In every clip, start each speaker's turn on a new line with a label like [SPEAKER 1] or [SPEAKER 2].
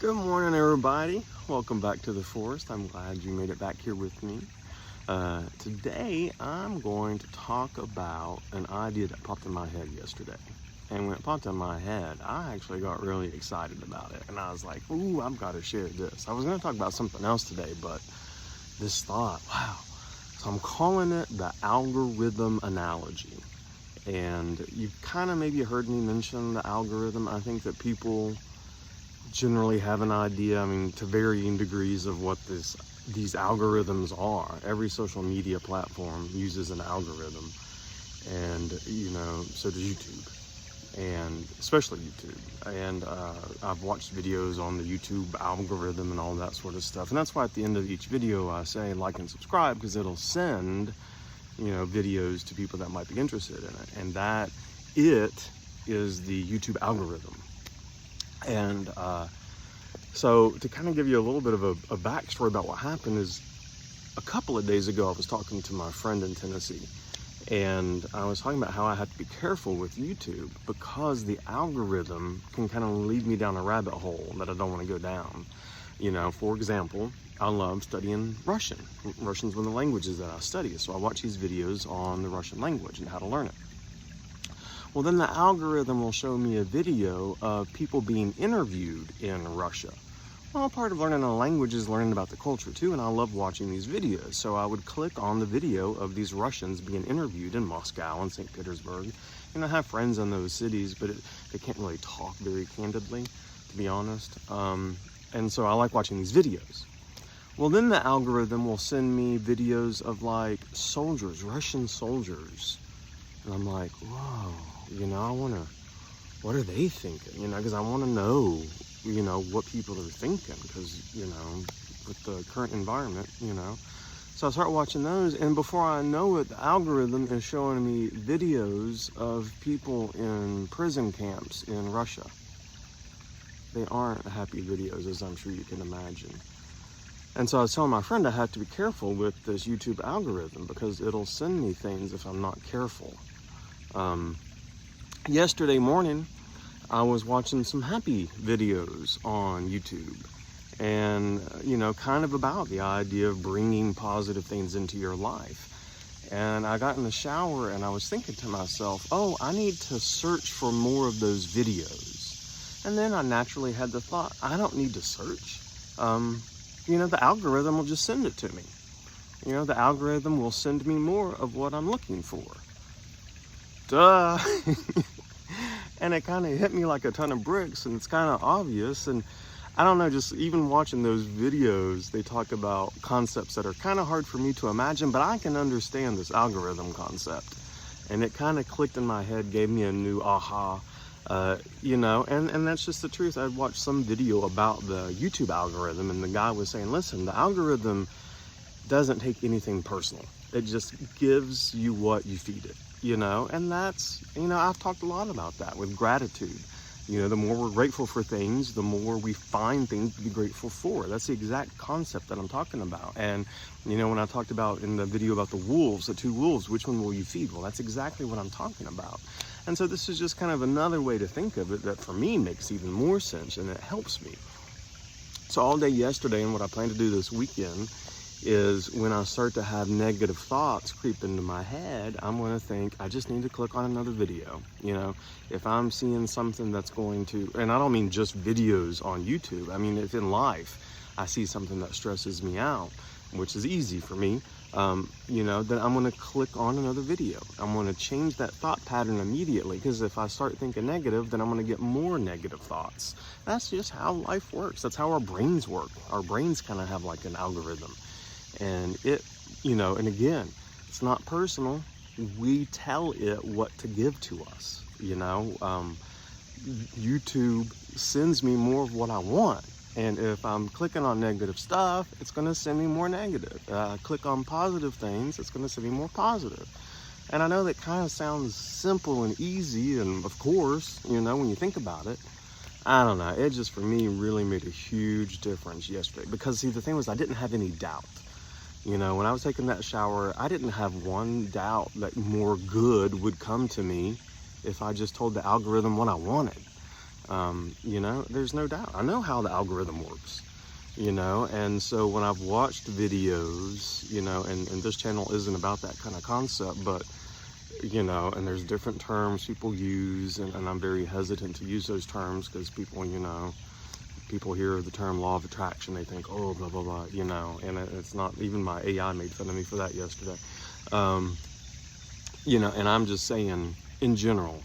[SPEAKER 1] Good morning, everybody. Welcome back to the forest. I'm glad you made it back here with me. Today, I'm going to talk about an idea that popped in my head yesterday. And when it popped in my head, I actually got really excited about it. And I was like, ooh, I've got to share this. I was going to talk about something else today, but this thought, wow. So I'm calling it the algorithm analogy. And you've kind of maybe heard me mention the algorithm. I think that people generally have an idea, to varying degrees, of what these algorithms are. Every social media platform uses an algorithm, and so does YouTube, and especially YouTube. And I've watched videos on the YouTube algorithm and all that sort of stuff, and that's why at the end of each video I say like and subscribe, because it'll send videos to people that might be interested in it, and that it is the YouTube algorithm. And so to kind of give you a little bit of a backstory about what happened is, a couple of days ago I was talking to my friend in Tennessee, and I was talking about how I have to be careful with YouTube because the algorithm can kind of lead me down a rabbit hole that I don't want to go down. For example, I love studying Russian. Russian's one of the languages that I study, so I watch these videos on the Russian language and how to learn it. Well, then the algorithm will show me a video of people being interviewed in Russia. Well, part of learning a language is learning about the culture too, and I love watching these videos. So I would click on the video of these Russians being interviewed in Moscow and St. Petersburg. And I have friends in those cities, but they can't really talk very candidly, to be honest. And so I like watching these videos. Well, then the algorithm will send me videos of like soldiers, Russian soldiers. And I'm like, whoa, what are they thinking? Because I want to know, what people are thinking, because, with the current environment, So I start watching those, and before I know it, the algorithm is showing me videos of people in prison camps in Russia. They aren't happy videos, as I'm sure you can imagine. And so I was telling my friend I have to be careful with this YouTube algorithm because it'll send me things if I'm not careful. Yesterday morning, I was watching some happy videos on YouTube, and kind of about the idea of bringing positive things into your life. And I got in the shower and I was thinking to myself, oh, I need to search for more of those videos. And then I naturally had the thought, I don't need to search. The algorithm will just send it to me. The algorithm will send me more of what I'm looking for. Duh. And it kind of hit me like a ton of bricks, and it's kind of obvious. And I don't know, just even watching those videos, they talk about concepts that are kind of hard for me to imagine, but I can understand this algorithm concept. And it kind of clicked in my head, gave me a new aha, and that's just the truth. I watched some video about the YouTube algorithm, and the guy was saying, listen, the algorithm doesn't take anything personal. It just gives you what you feed it. And that's, I've talked a lot about that with gratitude. The more we're grateful for things, the more we find things to be grateful for. That's the exact concept that I'm talking about. And, when I talked about in the video about the wolves, the two wolves, which one will you feed? Well, that's exactly what I'm talking about. And so this is just kind of another way to think of it that for me makes even more sense, and it helps me. So all day yesterday, and what I plan to do this weekend, is when I start to have negative thoughts creep into my head, I'm going to think, I just need to click on another video. If I'm seeing something that's going to, and I don't mean just videos on YouTube, if in life I see something that stresses me out, which is easy for me, then I'm going to click on another video. I'm going to change that thought pattern immediately, because if I start thinking negative, then I'm going to get more negative thoughts. That's just how life works. That's how our brains work. Our brains kind of have like an algorithm. And it, and again, it's not personal. We tell it what to give to us, YouTube sends me more of what I want. And if I'm clicking on negative stuff, it's going to send me more negative. Click on positive things, it's going to send me more positive. And I know that kind of sounds simple and easy, and of course, when you think about it, I don't know, it just for me really made a huge difference yesterday. Because see, the thing was, I didn't have any doubt. When I was taking that shower, I didn't have one doubt that more good would come to me if I just told the algorithm what I wanted. You know, there's no doubt. I know how the algorithm works, you know, and so when I've watched videos, you know, and this channel isn't about that kind of concept, but, you know, and there's different terms people use, and I'm very hesitant to use those terms because people, you know, people hear the term law of attraction, they think, oh, blah, blah, blah, you know, and it's not, even my AI made fun of me for that yesterday. You know, and I'm just saying, in general,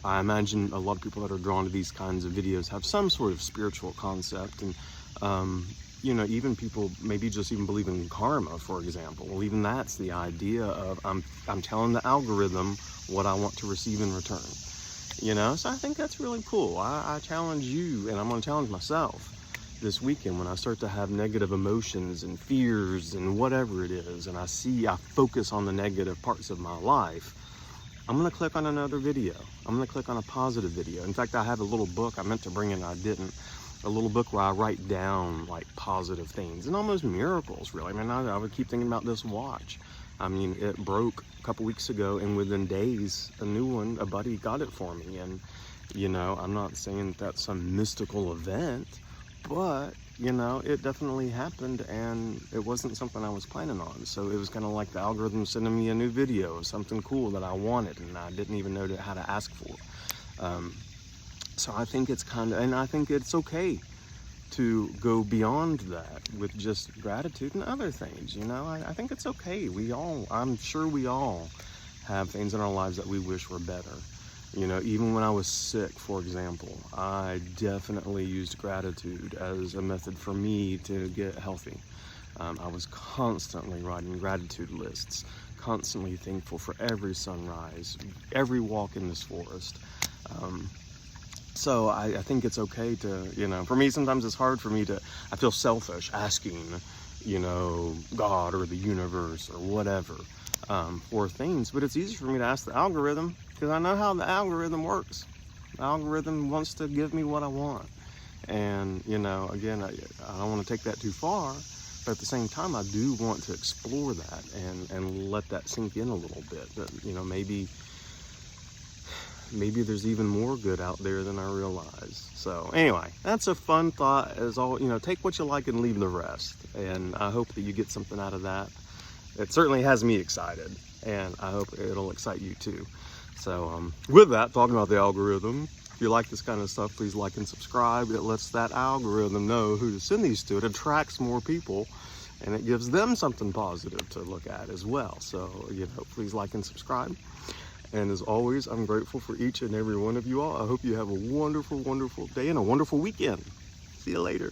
[SPEAKER 1] I imagine a lot of people that are drawn to these kinds of videos have some sort of spiritual concept, and, you know, even people maybe just even believe in karma, for example. Well, even that's the idea of I'm telling the algorithm what I want to receive in return. You know, so I think that's really cool. I challenge you, and I'm going to challenge myself this weekend when I start to have negative emotions and fears and whatever it is, and I focus on the negative parts of my life. I'm going to click on another video. I'm going to click on a positive video. In fact, I have a little book I meant to bring in, I didn't. A little book where I write down like positive things and almost miracles, really. I mean, I would keep thinking about this watch. I mean, it broke a couple weeks ago, and within days, a new one, a buddy got it for me. And, you know, I'm not saying that's some mystical event, but, you know, it definitely happened, and it wasn't something I was planning on. So it was kind of like the algorithm sending me a new video of something cool that I wanted, and I didn't even know how to ask for. So I think it's and I think it's okay to go beyond that with just gratitude and other things, you know. I think it's okay. I'm sure we all have things in our lives that we wish were better. You know, even when I was sick, for example, I definitely used gratitude as a method for me to get healthy. I was constantly writing gratitude lists, constantly thankful for every sunrise, every walk in this forest. So I think it's okay to, you know, for me, sometimes it's hard for me I feel selfish asking, you know, God or the universe or whatever for things, but it's easy for me to ask the algorithm because I know how the algorithm works. The algorithm wants to give me what I want. And, you know, again, I don't want to take that too far, but at the same time, I do want to explore that and let that sink in a little bit. That, you know, maybe there's even more good out there than I realize. So anyway, that's a fun thought. As all, you know, take what you like and leave the rest. And I hope that you get something out of that. It certainly has me excited, and I hope it'll excite you too. So with that, talking about the algorithm, if you like this kind of stuff, please like and subscribe. It lets that algorithm know who to send these to. It attracts more people, and it gives them something positive to look at as well. So, you know, please like and subscribe. And as always, I'm grateful for each and every one of you all. I hope you have a wonderful, wonderful day and a wonderful weekend. See you later.